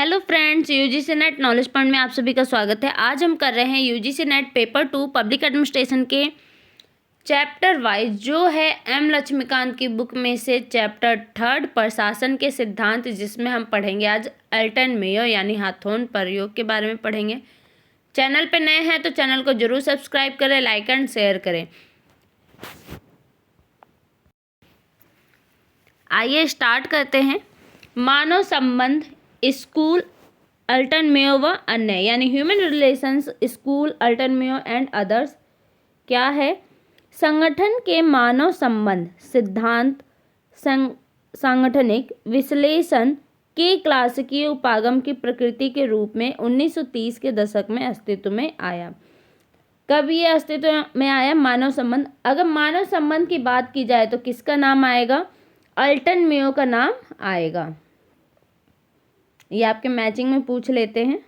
Hello friends, UGC net knowledge point में आप सभी का स्वागत है। आज हम कर रहे हैं UGC net paper 2 public administration के चैप्टर वाइज जो है एम लक्ष्मीकांत की बुक में से चैप्टर 3 प्रशासन के सिद्धांत, जिसमें हम पढ़ेंगे आज अल्टन मेयो यानी हाथोन प्रयोग के बारे में पढ़ेंगे। चैनल पे नए हैं तो चैनल को जरूर सब्सक्राइब करें, लाइक एंड शेयर करें। आइए स्टार्ट करते हैं। मानव संबंध स्कूल अल्टन मेयो व अन्य यानी human relations school Alton Mayo and others क्या है? संगठन के मानव संबंध सिद्धांत सांगठनिक विश्लेषण के क्लासिकीय उपागम की प्रकृति के रूप में 1930 के दशक में अस्तित्व में आया। कब ये अस्तित्व में आया? मानव संबंध। अगर मानव संबंध की बात की जाए तो किसका नाम आएगा? अल्टन मेयो का नाम आएगा। ये आपके मैचिंग में पूछ लेते हैं।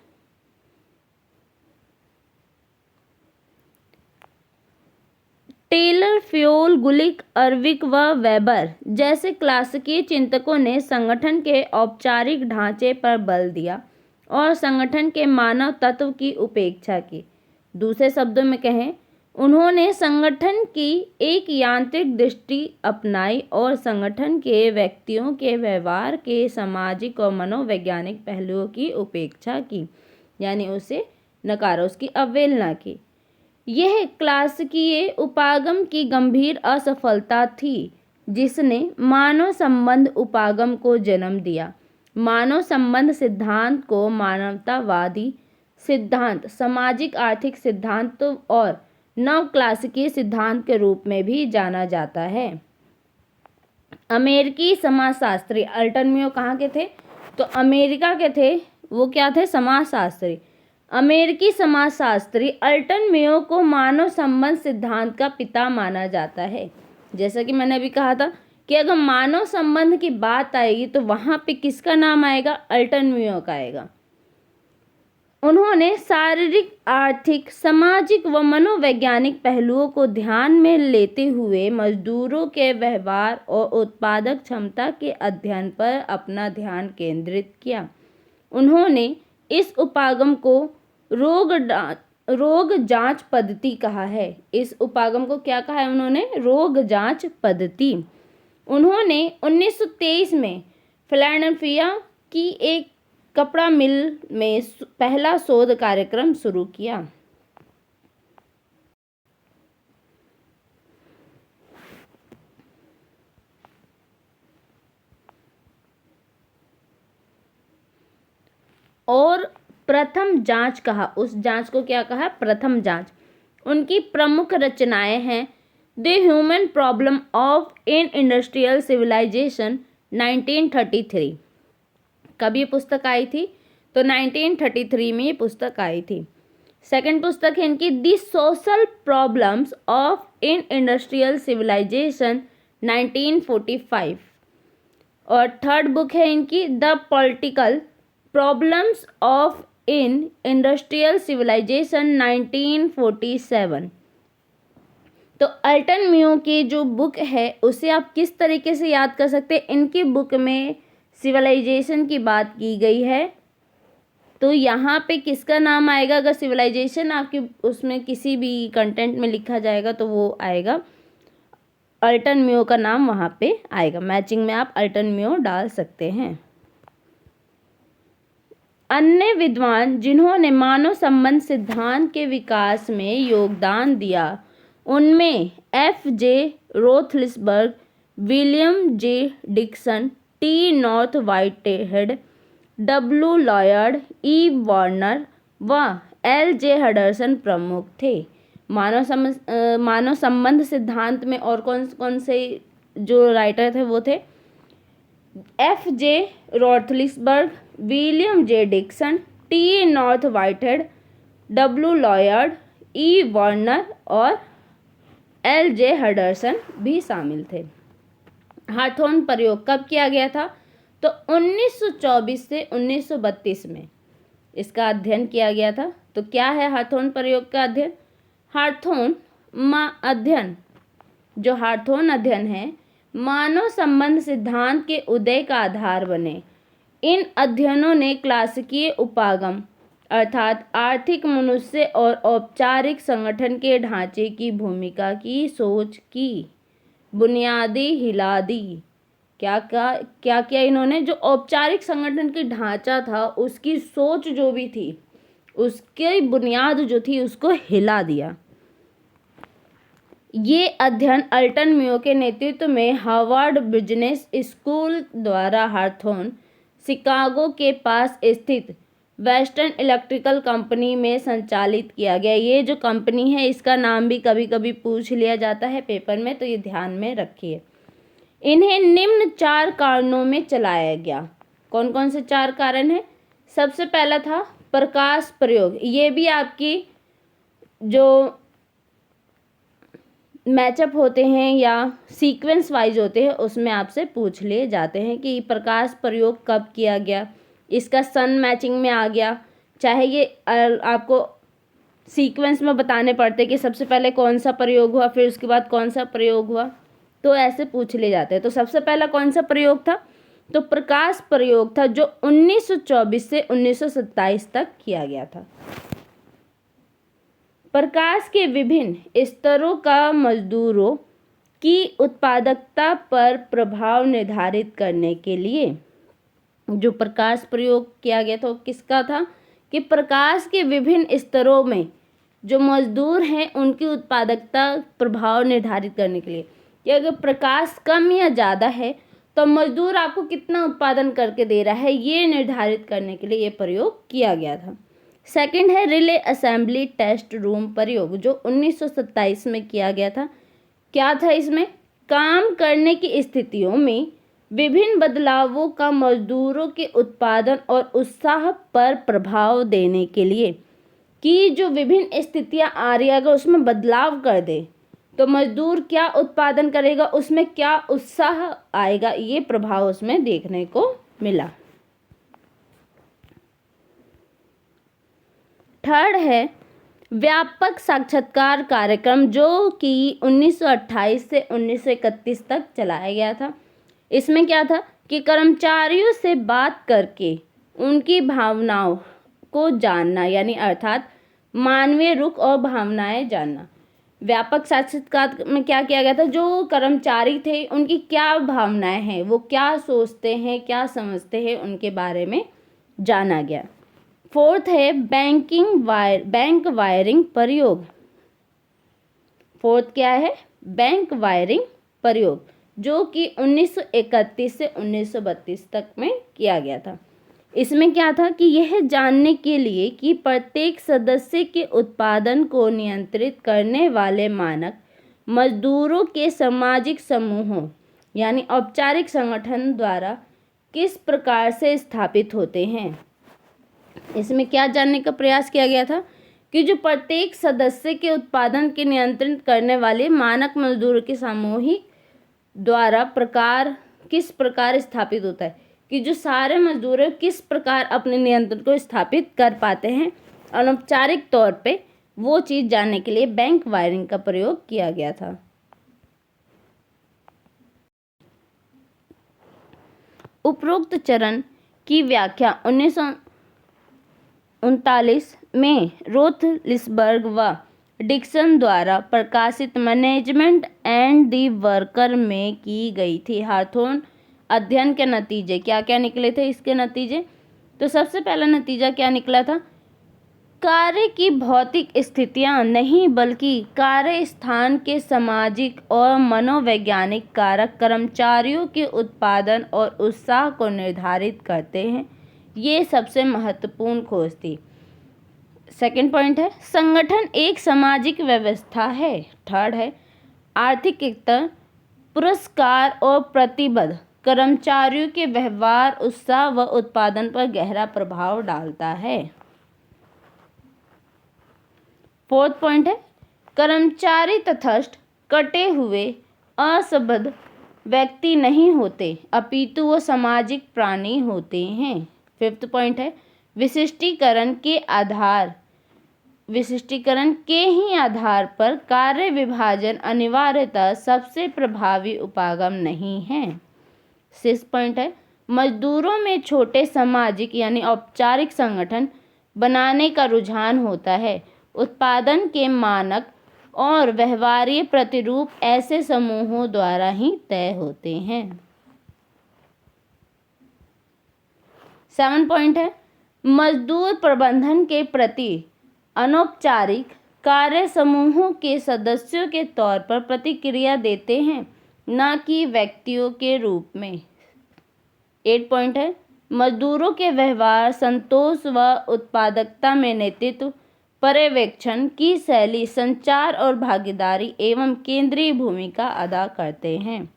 टेलर, फ्योल, गुलिक, अर्विक व वेबर जैसे क्लासिकीय चिंतकों ने संगठन के औपचारिक ढांचे पर बल दिया और संगठन के मानव तत्व की उपेक्षा की। दूसरे शब्दों में कहें, उन्होंने संगठन की एक यांत्रिक दृष्टि अपनाई और संगठन के व्यक्तियों के व्यवहार के सामाजिक और मनोवैज्ञानिक पहलुओं की उपेक्षा की, यानी उसे नकारा, उसकी अवहेलना की। यह क्लासिकीय उपागम की गंभीर असफलता थी जिसने मानव संबंध उपागम को जन्म दिया। मानव संबंध सिद्धांत को मानवतावादी सिद्धांत, सामाजिक आर्थिक सिद्धांत और नव क्लासिकीय सिद्धांत के रूप में भी जाना जाता है। अमेरिकी समाजशास्त्री अल्टन मेयो कहाँ के थे? तो अमेरिका के थे। वो क्या थे? समाजशास्त्री। अमेरिकी समाजशास्त्री अल्टन मेयो को मानव संबंध सिद्धांत का पिता माना जाता है। जैसा कि मैंने अभी कहा था कि अगर मानव संबंध की बात आएगी तो वहाँ पे किसका नाम आएगा? अल्टन मेयो का आएगा। उन्होंने शारीरिक, आर्थिक, सामाजिक व मनोवैज्ञानिक पहलुओं को ध्यान में लेते हुए मजदूरों के व्यवहार और उत्पादक क्षमता के अध्ययन पर अपना ध्यान केंद्रित किया। उन्होंने इस उपागम को रोग जांच पद्धति कहा है। इस उपागम को क्या कहा है उन्होंने? रोग जांच पद्धति। उन्होंने 1923 में फिलाडेल्फिया की एक कपड़ा मिल में पहला शोध कार्यक्रम शुरू किया। और प्रथम जांच कहा, उस जांच को क्या कहा? प्रथम जांच। उनकी प्रमुख रचनाएं हैं the human problem of in industrial civilisation 1933। कब ये पुस्तक आई थी? तो 1933 में ये पुस्तक आई थी। सेकंड पुस्तक है इनकी the social problems of in industrial civilisation 1945। और थर्ड बुक है इनकी the political problems of in industrial civilisation 1947। तो अल्टन मेयो की जो बुक है उसे आप किस तरीके से याद कर सकते हैं? इनकी बुक में सिविलाइजेशन की बात की गई है तो यहाँ पे किसका नाम आएगा? अगर सिविलाइजेशन आपकी उसमें किसी भी कंटेंट में लिखा जाएगा तो वो आएगा अल्टन मेयो का नाम वहाँ पे आएगा। मैचिंग में आप अल्टन मेयो डाल सकते हैं। अन्य विद्वान जिन्होंने मानव संबंध सिद्धांत के विकास में योगदान दिया उनमें F.J. Roethlisberger, William J Dickson, T North Whitehead, W Lloyd, E Warner व L.J. हडर्सन प्रमुख थे। मानव संबंध सिद्धांत में और कौन कौन से जो राइटर थे वो थे F.J. Roethlisberger, William J Dickson, T North Whitehead, W Lloyd, E Warner और L.J. हडर्सन भी शामिल थे। हाथोन प्रयोग कब किया गया था? तो 1924 से 1932 में इसका अध्ययन किया गया था। तो क्या है हाथोन प्रयोग का अध्ययन? हाथोन अध्ययन, जो हाथोन अध्ययन है, मानव संबंध सिद्धांत के उदय का आधार बने। इन अध्ययनों ने क्लासिकीय उपागम अर्थात आर्थिक, मनुष्य और औपचारिक संगठन के ढांचे की भूमिका की सोच की बुनियादी हिला दी। क्या क्या इन्होंने जो औपचारिक संगठन की ढांचा था उसकी सोच जो भी थी उसकी बुनियाद जो थी उसको हिला दिया। ये अध्ययन अल्टन मेयो के नेतृत्व में हार्वर्ड बिजनेस स्कूल द्वारा हाथोर्न, शिकागो के पास स्थित वेस्टर्न इलेक्ट्रिकल कंपनी में संचालित किया गया। ये जो कंपनी है इसका नाम भी कभी कभी पूछ लिया जाता है पेपर में, तो ये ध्यान में रखिए। इन्हें निम्न 4 कारणों में चलाया गया। कौन कौन से 4 कारण हैं? सबसे पहला था प्रकाश प्रयोग। ये भी आपकी जो मैचअप होते हैं या सीक्वेंस वाइज होते हैं उसमें आपसे पूछ लिए जाते हैं कि प्रकाश प्रयोग कब किया गया, इसका सन मैचिंग में आ गया, चाहे ये आपको सीक्वेंस में बताने पड़ते कि सबसे पहले कौन सा प्रयोग हुआ फिर उसके बाद कौन सा प्रयोग हुआ, तो ऐसे पूछ लिए जाते हैं। तो सबसे पहला कौन सा प्रयोग था? तो प्रकाश प्रयोग था जो 1924 से 1927 तक किया गया था। प्रकाश के विभिन्न स्तरों का मजदूरों की उत्पादकता पर प्रभाव निर्धारित करने के लिए जो प्रकाश प्रयोग किया गया था वो किसका था कि प्रकाश के विभिन्न स्तरों में जो मजदूर हैं उनकी उत्पादकता प्रभाव निर्धारित करने के लिए कि अगर प्रकाश कम या ज़्यादा है तो मजदूर आपको कितना उत्पादन करके दे रहा है ये निर्धारित करने के लिए ये प्रयोग किया गया था। सेकंड है रिले असेंबली टेस्ट रूम प्रयोग जो 1927 में किया गया था। क्या था इसमें? काम करने की स्थितियों में विभिन्न बदलावों का मजदूरों के उत्पादन और उत्साह पर प्रभाव देने के लिए कि जो विभिन्न स्थितियां आ रही है अगर उसमें बदलाव कर दे तो मजदूर क्या उत्पादन करेगा, उसमें क्या उत्साह आएगा, ये प्रभाव उसमें देखने को मिला। थर्ड है व्यापक साक्षात्कार कार्यक्रम जो कि 1928 से 1931 तक चलाया गया था। इसमें क्या था कि कर्मचारियों से बात करके उनकी भावनाओं को जानना यानी अर्थात मानवीय रुख और भावनाएं जानना। व्यापक साक्षात्कार में क्या किया गया था, जो कर्मचारी थे उनकी क्या भावनाएं हैं, वो क्या सोचते हैं, क्या समझते हैं, उनके बारे में जाना गया। फोर्थ है बैंक वायरिंग प्रयोग। फोर्थ क्या है? बैंक वायरिंग प्रयोग जो कि 1931 से 1932 तक में किया गया था। इसमें क्या था कि यह जानने के लिए कि प्रत्येक सदस्य के उत्पादन को नियंत्रित करने वाले मानक मजदूरों के सामाजिक समूहों यानी औपचारिक संगठन द्वारा किस प्रकार से स्थापित होते हैं। इसमें क्या जानने का प्रयास किया गया था कि जो प्रत्येक सदस्य के उत्पादन के नियंत्रित करने वाले मानक मजदूरों के सामूहिक द्वारा किस प्रकार स्थापित होता है कि जो सारे मजदूर हैं किस प्रकार अपने नियंत्रण को स्थापित कर पाते हैं। अनौपचारिक तौर पे वो चीज़ जानने के लिए बैंक वायरिंग का प्रयोग किया गया था। उपरोक्त चरण की व्याख्या 1939 में रोथलिसबर्ग व डिक्सन द्वारा प्रकाशित मैनेजमेंट एंड द वर्कर में की गई थी। हाथोर्न अध्ययन के नतीजे क्या क्या निकले थे इसके नतीजे? तो सबसे पहला नतीजा क्या निकला था? कार्य की भौतिक स्थितियां नहीं बल्कि कार्य स्थान के सामाजिक और मनोवैज्ञानिक कारक कर्मचारियों के उत्पादन और उत्साह को निर्धारित करते हैं। ये सबसे महत्वपूर्ण खोज थी। सेकंड पॉइंट है संगठन एक सामाजिक व्यवस्था है। थर्ड है आर्थिक स्तर, पुरस्कार और प्रतिबद्ध कर्मचारियों के व्यवहार, उत्साह व उत्पादन पर गहरा प्रभाव डालता है। फोर्थ पॉइंट है कर्मचारी तटस्थ, कटे हुए, असंबद्ध व्यक्ति नहीं होते अपितु वो सामाजिक प्राणी होते हैं। फिफ्थ पॉइंट है विशिष्टीकरण के ही आधार पर कार्य विभाजन अनिवार्यतः सबसे प्रभावी उपागम नहीं है। सिक्स्थ पॉइंट है मजदूरों में छोटे सामाजिक यानी औपचारिक संगठन बनाने का रुझान होता है। उत्पादन के मानक और व्यवहार्य प्रतिरूप ऐसे समूहों द्वारा ही तय होते हैं। 7 पॉइंट है, मजदूर प्रबंधन के प्रति अनौपचारिक कार्य समूहों के सदस्यों के तौर पर प्रतिक्रिया देते हैं, न कि व्यक्तियों के रूप में। 8 पॉइंट है, मजदूरों के व्यवहार, संतोष व उत्पादकता में नेतृत्व, पर्यवेक्षण की शैली, संचार और भागीदारी एवं केंद्रीय भूमिका अदा करते हैं।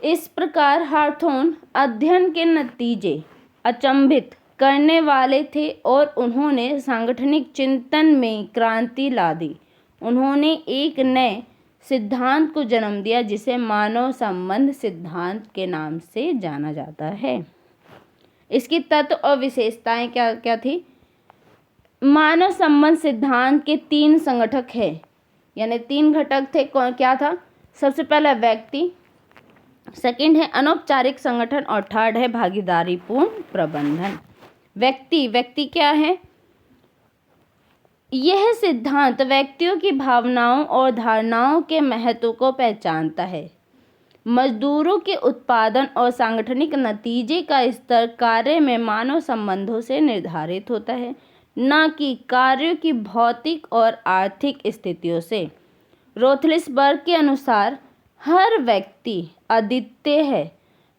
इस प्रकार हार्थोन अध्ययन के नतीजे अचंभित करने वाले थे और उन्होंने सांगठनिक चिंतन में क्रांति ला दी। उन्होंने एक नए सिद्धांत को जन्म दिया जिसे मानव संबंध सिद्धांत के नाम से जाना जाता है। इसकी तत्व और विशेषताएं क्या क्या थी? मानव संबंध सिद्धांत के 3 संगठक हैं, यानी 3 घटक थे। कौन क्या था? सबसे पहला व्यक्ति, सेकंड है अनौपचारिक संगठन और थर्ड है भागीदारीपूर्ण प्रबंधन। व्यक्ति क्या है? यह सिद्धांत व्यक्तियों की भावनाओं और धारणाओं के महत्व को पहचानता है। मजदूरों के उत्पादन और सांगठनिक नतीजे का स्तर कार्य में मानव संबंधों से निर्धारित होता है, न कि कार्यों की भौतिक और आर्थिक स्थितियों से। रोथलिसबर्ग के अनुसार हर व्यक्ति अद्वितीय है।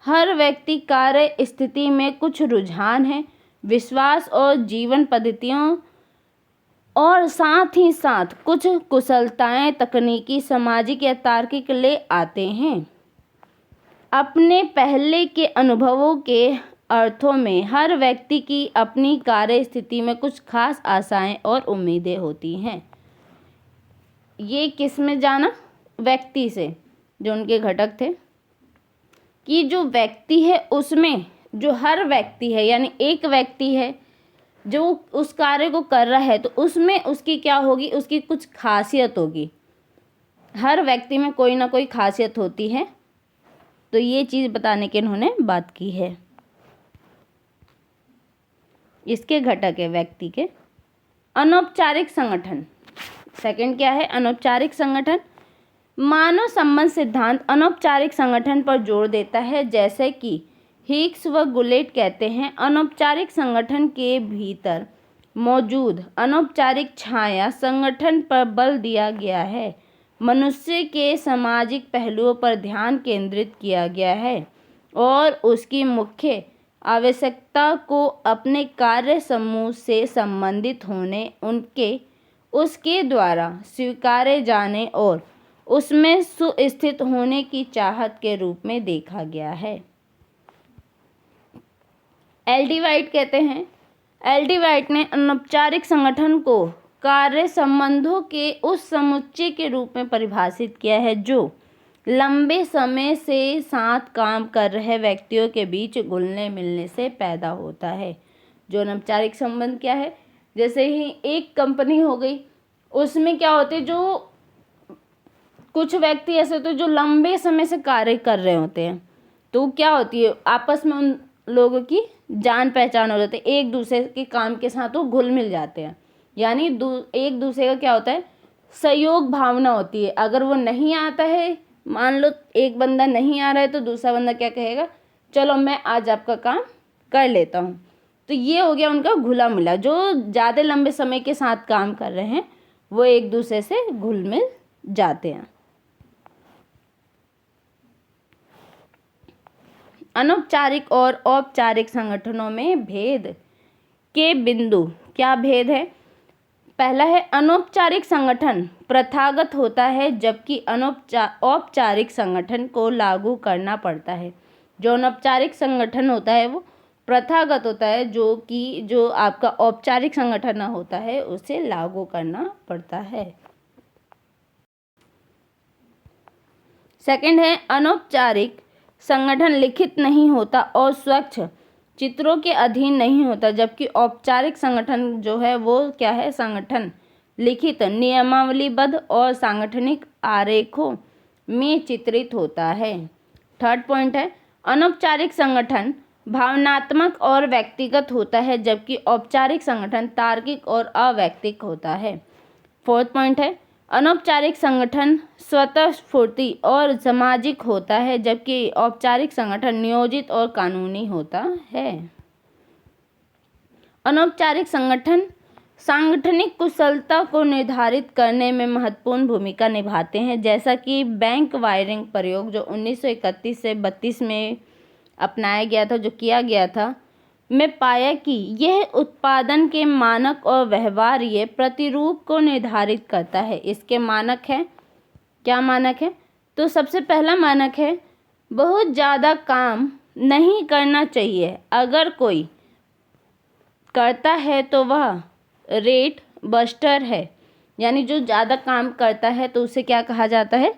हर व्यक्ति कार्य स्थिति में कुछ रुझान है, विश्वास और जीवन पद्धतियों और साथ ही साथ कुछ कुशलताएं तकनीकी, सामाजिक या तार्किक ले आते हैं। अपने पहले के अनुभवों के अर्थों में हर व्यक्ति की अपनी कार्य स्थिति में कुछ खास आशाएं और उम्मीदें होती हैं। ये किस में जाना? व्यक्ति से, जो उनके घटक थे, कि जो व्यक्ति है उसमें जो हर व्यक्ति है, यानी एक व्यक्ति है जो उस कार्य को कर रहा है, तो उसमें उसकी क्या होगी? उसकी कुछ खासियत होगी। हर व्यक्ति में कोई ना कोई खासियत होती है, तो ये चीज़ बताने की इन्होंने बात की है। इसके घटक है व्यक्ति के। अनौपचारिक संगठन, सेकंड क्या है? अनौपचारिक संगठन। मानव संबंध सिद्धांत अनौपचारिक संगठन पर जोर देता है, जैसे कि हिक्स व गुलेट कहते हैं, अनौपचारिक संगठन के भीतर मौजूद अनौपचारिक छाया संगठन पर बल दिया गया है। मनुष्य के सामाजिक पहलुओं पर ध्यान केंद्रित किया गया है और उसकी मुख्य आवश्यकता को अपने कार्य समूह से संबंधित होने, उसके द्वारा स्वीकारे जाने और उसमें सुस्थित होने की चाहत के रूप में देखा गया है। एल.डी. वाइट कहते हैं, एल.डी. वाइट ने अनौपचारिक संगठन को कार्य संबंधों के उस समुच्चय के रूप में परिभाषित किया है जो लंबे समय से साथ काम कर रहे व्यक्तियों के बीच घुलने मिलने से पैदा होता है। जो अनौपचारिक संबंध क्या है? जैसे ही एक कंपनी हो गई, उसमें क्या होते हैं, जो कुछ व्यक्ति ऐसे होते हैं जो लंबे समय से कार्य कर रहे होते हैं, तो क्या होती है, आपस में उन लोगों की जान पहचान हो जाती है, एक दूसरे के काम के साथ वो घुल मिल जाते हैं, यानी एक दूसरे का क्या होता है, सहयोग भावना होती है। अगर वो नहीं आता है, मान लो एक बंदा नहीं आ रहा है, तो दूसरा बंदा क्या कहेगा, चलो मैं आज आपका काम कर लेता हूँ। तो ये हो गया उनका घुला मिला। जो ज़्यादा लंबे समय के साथ काम कर रहे हैं वो एक दूसरे से घुल मिल जाते हैं। अनौपचारिक और औपचारिक संगठनों में भेद के बिंदु, क्या भेद है? पहला है, अनौपचारिक संगठन प्रथागत होता है, जबकि औपचारिक संगठन को लागू करना पड़ता है। जो अनौपचारिक संगठन होता है वो प्रथागत होता है, जो आपका औपचारिक संगठन होता है उसे लागू करना पड़ता है। सेकंड है, अनौपचारिक संगठन लिखित नहीं होता और स्वच्छ चित्रों के अधीन नहीं होता, जबकि औपचारिक संगठन जो है वो क्या है, संगठन लिखित, नियमावलीबद्ध और सांगठनिक आरेखों में चित्रित होता है। थर्ड पॉइंट है अनौपचारिक संगठन भावनात्मक और व्यक्तिगत होता है जबकि औपचारिक संगठन तार्किक और अवैयक्तिक होता है। फोर्थ पॉइंट है अनौपचारिक संगठन स्वतः स्फूर्ति और सामाजिक होता है जबकि औपचारिक संगठन नियोजित और कानूनी होता है। अनौपचारिक संगठन सांगठनिक कुशलता को निर्धारित करने में महत्वपूर्ण भूमिका निभाते हैं, जैसा कि बैंक वायरिंग प्रयोग जो 1931 से 32 में अपनाया गया था, जो किया गया था, में पाया कि यह उत्पादन के मानक और व्यवहार्य प्रतिरूप को निर्धारित करता है। इसके मानक है, क्या मानक है? तो सबसे पहला मानक है बहुत ज़्यादा काम नहीं करना चाहिए। अगर कोई करता है तो वह रेट बस्टर है, यानी जो ज़्यादा काम करता है तो उसे क्या कहा जाता है?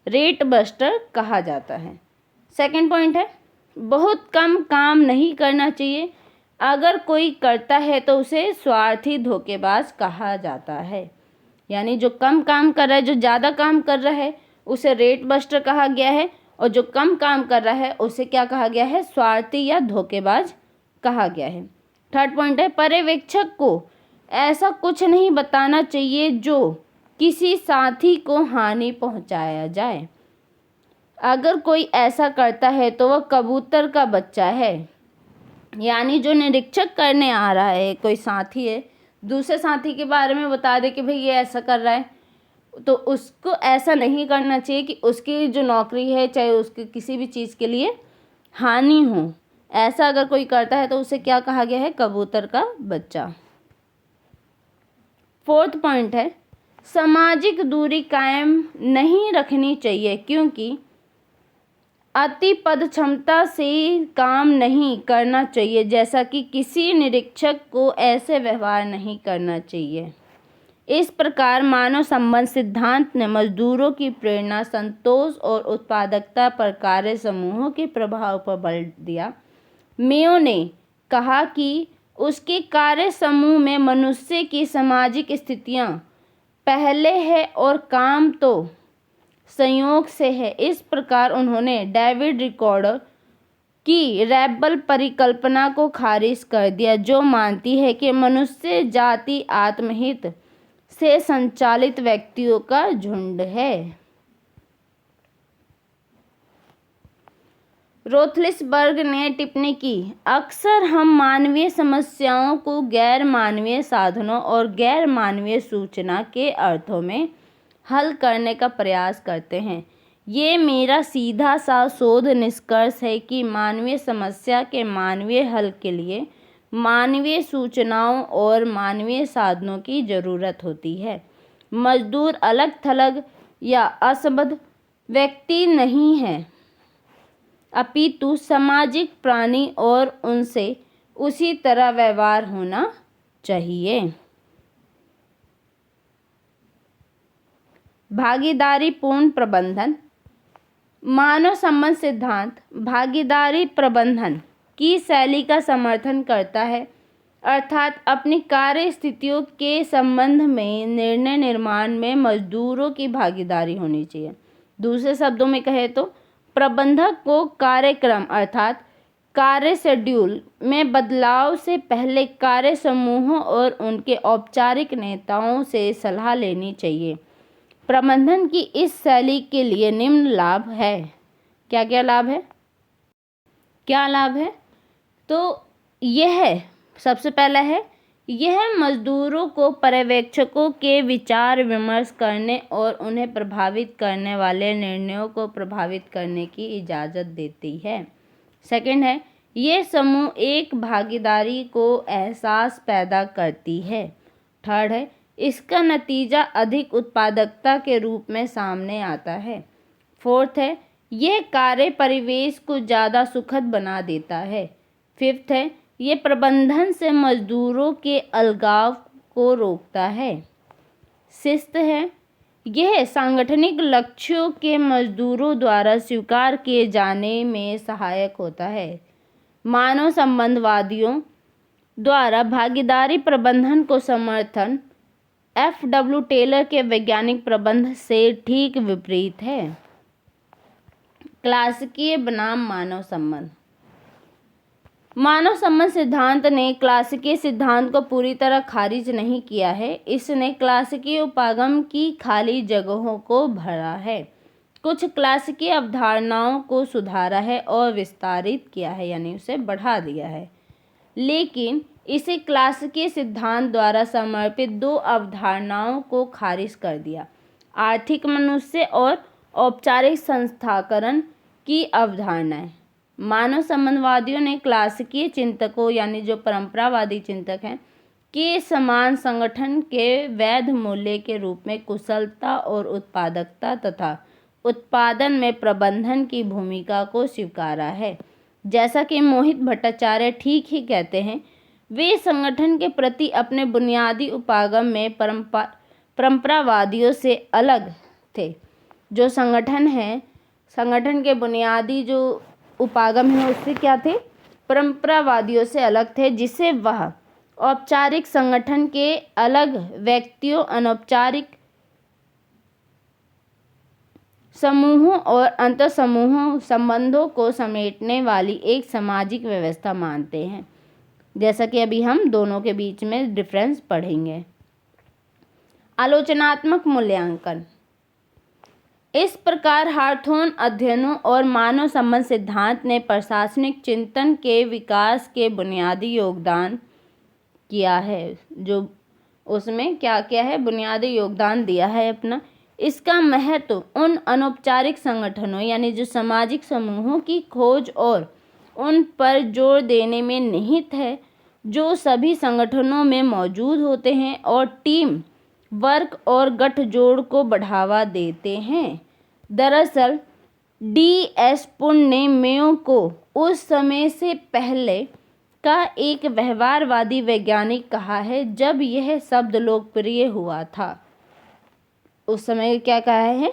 रेट बस्टर कहा जाता है। सेकंड पॉइंट है बहुत कम काम नहीं करना चाहिए। अगर कोई करता है तो उसे स्वार्थी धोखेबाज कहा जाता है, यानी जो कम काम कर रहा है, जो ज़्यादा काम कर रहा है उसे रेट बस्टर कहा गया है, और जो कम काम कर रहा है उसे क्या कहा गया है? स्वार्थी या धोखेबाज कहा गया है। थर्ड पॉइंट है पर्यवेक्षक को ऐसा कुछ नहीं बताना चाहिए जो किसी साथी को हानि पहुंचाया जाए। अगर कोई ऐसा करता है तो वह कबूतर का बच्चा है, यानी जो निरीक्षक करने आ रहा है, कोई साथी है, दूसरे साथी के बारे में बता दे कि भाई ये ऐसा कर रहा है, तो उसको ऐसा नहीं करना चाहिए कि उसकी जो नौकरी है चाहे उसके किसी भी चीज़ के लिए हानि हो। ऐसा अगर कोई करता है तो उसे क्या कहा गया है? कबूतर का बच्चा। फोर्थ पॉइंट है सामाजिक दूरी कायम नहीं रखनी चाहिए क्योंकि अति पद क्षमता से काम नहीं करना चाहिए, जैसा कि किसी निरीक्षक को ऐसे व्यवहार नहीं करना चाहिए। इस प्रकार मानव संबंध सिद्धांत ने मजदूरों की प्रेरणा, संतोष और उत्पादकता पर कार्य समूहों के प्रभाव पर बल दिया। मेयो ने कहा कि उसके कार्य समूह में मनुष्य की सामाजिक स्थितियां पहले है और काम तो संयोग से है। इस प्रकार उन्होंने डेविड रिकॉर्डर की रैबल परिकल्पना को खारिज कर दिया, जो मानती है कि मनुष्य जाति आत्महित से संचालित व्यक्तियों का झुंड है। रोथलिसबर्ग ने टिप्पणी की अक्सर हम मानवीय समस्याओं को गैर मानवीय साधनों और गैर मानवीय सूचना के अर्थों में हल करने का प्रयास करते हैं। ये मेरा सीधा सा शोध निष्कर्ष है कि मानवीय समस्या के मानवीय हल के लिए मानवीय सूचनाओं और मानवीय साधनों की ज़रूरत होती है। मजदूर अलग थलग या असंबद्ध व्यक्ति नहीं है, अपितु सामाजिक प्राणी और उनसे उसी तरह व्यवहार होना चाहिए। भागीदारी पूर्ण प्रबंधन। मानव संबंध सिद्धांत भागीदारी प्रबंधन की शैली का समर्थन करता है, अर्थात अपनी कार्य स्थितियों के संबंध में निर्णय निर्माण में मजदूरों की भागीदारी होनी चाहिए। दूसरे शब्दों में कहे तो प्रबंधक को कार्यक्रम अर्थात कार्य शेड्यूल में बदलाव से पहले कार्य समूहों और उनके औपचारिक नेताओं से सलाह लेनी चाहिए। प्रबंधन की इस शैली के लिए निम्न लाभ है। क्या क्या लाभ है? क्या लाभ है? तो यह सबसे पहला है, यह मजदूरों को पर्यवेक्षकों के विचार विमर्श करने और उन्हें प्रभावित करने वाले निर्णयों को प्रभावित करने की इजाज़त देती है। सेकंड है, ये समूह एक भागीदारी को एहसास पैदा करती है। थर्ड है, इसका नतीजा अधिक उत्पादकता के रूप में सामने आता है। फोर्थ है, यह कार्य परिवेश को ज़्यादा सुखद बना देता है। फिफ्थ है, ये प्रबंधन से मजदूरों के अलगाव को रोकता है। सिक्स्थ है, यह सांगठनिक लक्ष्यों के मजदूरों द्वारा स्वीकार किए जाने में सहायक होता है। मानव संबंधवादियों द्वारा भागीदारी प्रबंधन को समर्थन F.W. टेलर के वैज्ञानिक प्रबंध से ठीक विपरीत है। क्लासिकीय बनाम मानव संबंध। मानव संबंध सिद्धांत ने क्लासिकीय सिद्धांत को पूरी तरह खारिज नहीं किया है, इसने क्लासिकीय उपागम की खाली जगहों को भरा है, कुछ क्लासिकीय अवधारणाओं को सुधारा है और विस्तारित किया है, यानी उसे बढ़ा दिया है। लेकिन इसे क्लासिकीय सिद्धांत द्वारा समर्पित दो अवधारणाओं को खारिज कर दिया, आर्थिक मनुष्य और औपचारिक संस्थाकरण की अवधारणाएं। मानव संबंधवादियों ने क्लासिकीय चिंतकों, यानी जो परंपरावादी चिंतक हैं, के समान संगठन के वैध मूल्य के रूप में कुशलता और उत्पादकता तथा उत्पादन में प्रबंधन की भूमिका को स्वीकारा है। जैसा कि मोहित भट्टाचार्य ठीक ही कहते हैं, वे संगठन के प्रति अपने बुनियादी उपागम में परंपरावादियों से अलग थे। जो संगठन है, संगठन के बुनियादी जो उपागम है उससे क्या थे, परंपरावादियों से अलग थे, जिसे वह औपचारिक संगठन के अलग व्यक्तियों, अनौपचारिक समूहों और अंतर समूहों संबंधों को समेटने वाली एक सामाजिक व्यवस्था मानते हैं। जैसा कि अभी हम दोनों के बीच में डिफरेंस पढ़ेंगे। आलोचनात्मक मूल्यांकन। इस प्रकार हार्थोन अध्ययनों और मानव संबंध सिद्धांत ने प्रशासनिक चिंतन के विकास के बुनियादी योगदान किया है, जो उसमें क्या किया है, बुनियादी योगदान दिया है अपना। इसका महत्व उन अनौपचारिक संगठनों, यानी जो सामाजिक समूहों की खोज और उन पर जोर देने में निहित है, जो सभी संगठनों में मौजूद होते हैं और टीम वर्क और गठजोड़ को बढ़ावा देते हैं। दरअसल D.S. पुण्य ने मेयो को उस समय से पहले का एक व्यवहारवादी वैज्ञानिक कहा है जब यह शब्द लोकप्रिय हुआ था। उस समय क्या कहा है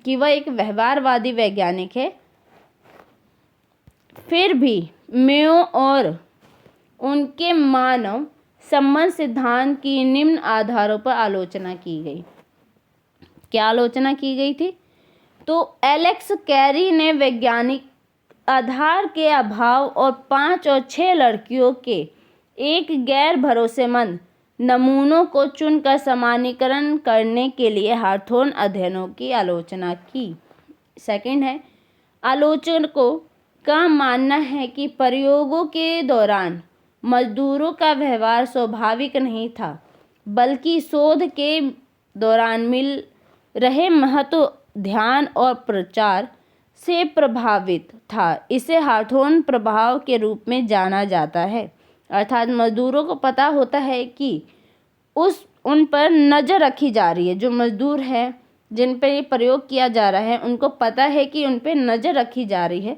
कि वह एक व्यवहारवादी वैज्ञानिक है। फिर भी मेयो और उनके मानव संबंध सिद्धांत की निम्न आधारों पर आलोचना की गई। क्या आलोचना की गई थी? तो एलेक्स कैरी ने वैज्ञानिक आधार के अभाव और 5 और 6 लड़कियों के एक गैर भरोसेमंद नमूनों को चुनकर सामान्यीकरण करने के लिए हार्थोन अध्ययनों की आलोचना की। सेकंड है, आलोचकों का मानना है कि प्रयोगों के दौरान मजदूरों का व्यवहार स्वाभाविक नहीं था, बल्कि शोध के दौरान मिल रहे महत्व, ध्यान और प्रचार से प्रभावित था। इसे हार्थोन प्रभाव के रूप में जाना जाता है, अर्थात मजदूरों को पता होता है कि उन पर नज़र रखी जा रही है। जो मजदूर है जिन पर ये प्रयोग किया जा रहा है, उनको पता है कि उन पर नज़र रखी जा रही है,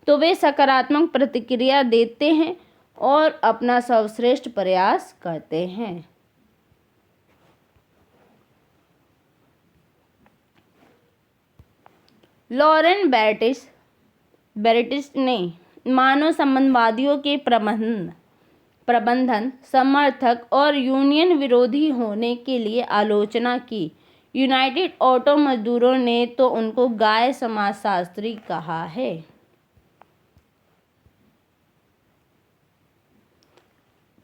तो वे सकारात्मक प्रतिक्रिया देते हैं और अपना सर्वश्रेष्ठ प्रयास करते हैं। लॉरेन बेरेटिस ने मानव संबंधवादियों के प्रबंधन समर्थक और यूनियन विरोधी होने के लिए आलोचना की। यूनाइटेड ऑटो मजदूरों ने तो उनको गाय समाजशास्त्री कहा है।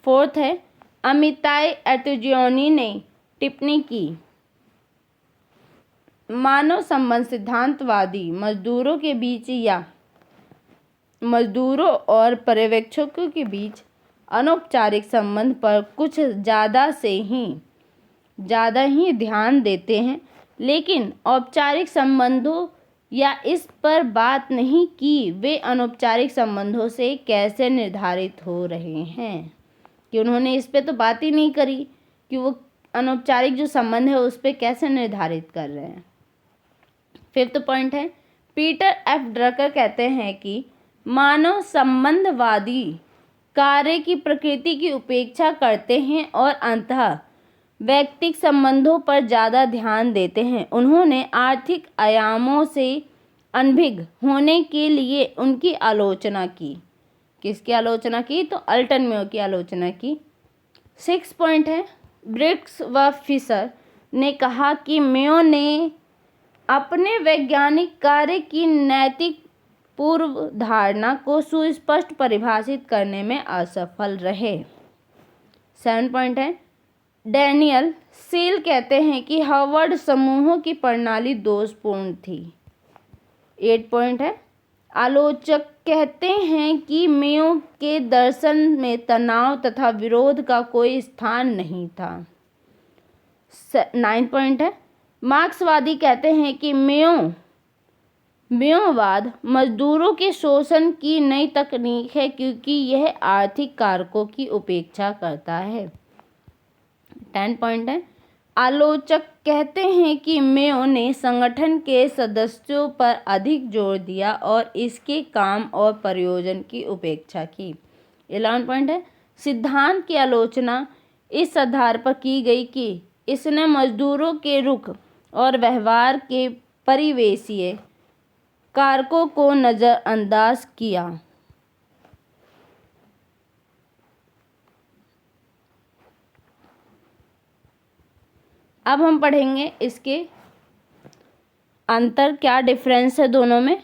फोर्थ है, अमिताई एतुजियानी ने टिप्पणी की, मानव संबंध सिद्धांतवादी मजदूरों के बीच या मजदूरों और पर्यवेक्षकों के बीच अनौपचारिक संबंध पर कुछ ज़्यादा ही ध्यान देते हैं, लेकिन औपचारिक संबंधों या इस पर बात नहीं कि वे अनौपचारिक संबंधों से कैसे निर्धारित हो रहे हैं, कि उन्होंने इस पे तो बात ही नहीं करी कि वो अनौपचारिक जो संबंध है उस पे कैसे निर्धारित कर रहे हैं। फिफ्थ पॉइंट है, पीटर एफ ड्रकर कहते हैं कि मानव संबंधवादी कार्य की प्रकृति की उपेक्षा करते हैं और अंततः व्यक्तिगत संबंधों पर ज़्यादा ध्यान देते हैं। उन्होंने आर्थिक आयामों से अनभिज्ञ होने के लिए उनकी आलोचना की। किसकी आलोचना की? तो अल्टन मेयो की आलोचना की। 6 पॉइंट है, ब्रिक्स व फिशर ने कहा कि मेयो ने अपने वैज्ञानिक कार्य की नैतिक पूर्व धारणा को सुस्पष्ट परिभाषित करने में असफल रहे। 7 पॉइंट है, डैनियल सील कहते हैं कि हार्वर्ड समूहों की प्रणाली दोषपूर्ण थी। 8 पॉइंट है, आलोचक कहते हैं कि मेयो के दर्शन में तनाव तथा विरोध का कोई स्थान नहीं था। 9 पॉइंट है, मार्क्सवादी कहते हैं कि मेयोवाद मजदूरों के शोषण की नई तकनीक है क्योंकि यह आर्थिक कारकों की उपेक्षा करता है। 10 पॉइंट है, आलोचक कहते हैं कि मेयो ने संगठन के सदस्यों पर अधिक जोर दिया और इसके काम और प्रयोजन की उपेक्षा की। 11 पॉइंट है, सिद्धांत की आलोचना इस आधार पर की गई कि इसने मजदूरों के रुख और व्यवहार के परिवेशीय कारकों को नज़रअंदाज किया। अब हम पढ़ेंगे इसके अंतर, क्या डिफरेंस है दोनों में।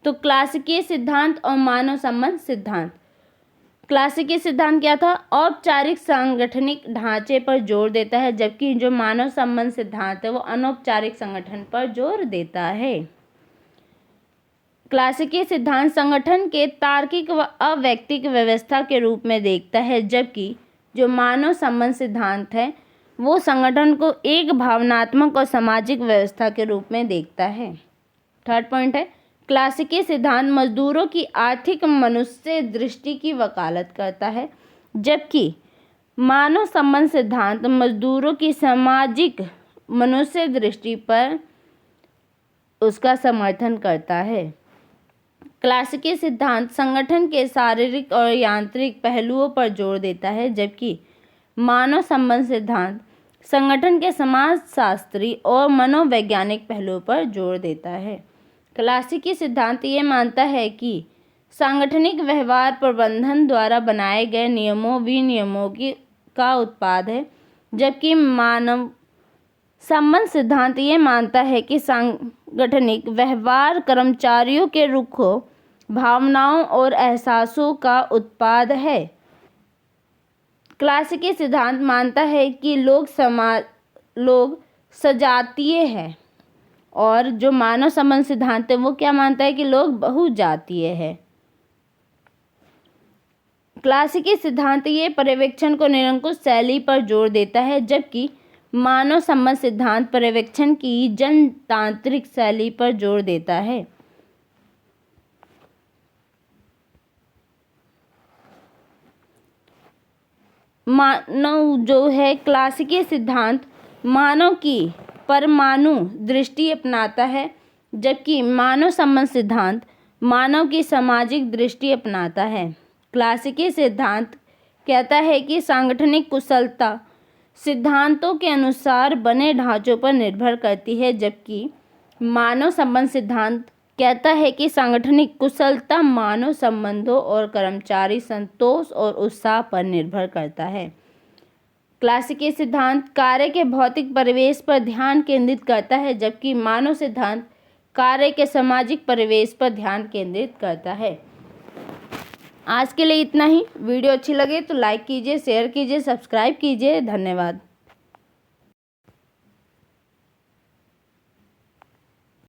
तो क्लासिकीय सिद्धांत और मानव संबंध सिद्धांत। क्लासिकीय सिद्धांत क्या था? औपचारिक सांगठनिक ढांचे पर जोर देता है, जबकि जो मानव संबंध सिद्धांत है वो अनौपचारिक संगठन पर जोर देता है। क्लासिकीय सिद्धांत संगठन के तार्किक व अवैयक्तिक व्यवस्था के रूप में देखता है, जबकि जो मानव संबंध सिद्धांत है वो संगठन को एक भावनात्मक और सामाजिक व्यवस्था के रूप में देखता है। 3rd पॉइंट है, क्लासिकीय सिद्धांत मजदूरों की आर्थिक मनुष्य दृष्टि की वकालत करता है, जबकि मानव संबंध सिद्धांत मजदूरों की सामाजिक मनुष्य दृष्टि पर उसका समर्थन करता है। क्लासिकीय सिद्धांत संगठन के शारीरिक और यांत्रिक पहलुओं पर जोर देता है, जबकि मानव संबंध सिद्धांत संगठन के समाजशास्त्री और मनोवैज्ञानिक पहलुओं पर जोर देता है। क्लासिकीय सिद्धांत ये मानता है कि सांगठनिक व्यवहार प्रबंधन द्वारा बनाए गए नियमों विनियमों का उत्पाद है, जबकि मानव संबंध सिद्धांत ये मानता है कि सांगठनिक व्यवहार कर्मचारियों के रुखों, भावनाओं और एहसासों का उत्पाद है। क्लासिकीय सिद्धांत मानता है कि लोग सजातीय हैं, और जो मानव संबंध सिद्धांत है वो क्या मानता है कि लोग बहुजातीय है। क्लासिकीय सिद्धांत ये पर्यवेक्षण को निरंकुश शैली पर जोर देता है, जबकि मानव संबंध सिद्धांत पर्यवेक्षण की जनतांत्रिक शैली पर जोर देता है। मानव जो है क्लासिकीय सिद्धांत मानव की परमाणु दृष्टि अपनाता है, जबकि मानव संबंध सिद्धांत मानव की सामाजिक दृष्टि अपनाता है। क्लासिकीय सिद्धांत कहता है कि सांगठनिक कुशलता सिद्धांतों के अनुसार बने ढांचों पर निर्भर करती है, जबकि मानव संबंध सिद्धांत कहता है कि सांगठनिक कुशलता मानव संबंधों और कर्मचारी संतोष और उत्साह पर निर्भर करता है। क्लासिकीय सिद्धांत कार्य के भौतिक परिवेश पर ध्यान केंद्रित करता है, जबकि मानव सिद्धांत कार्य के सामाजिक परिवेश पर ध्यान केंद्रित करता है। आज के लिए इतना ही। वीडियो अच्छी लगे तो लाइक कीजिए, शेयर कीजिए, सब्सक्राइब कीजिए। धन्यवाद।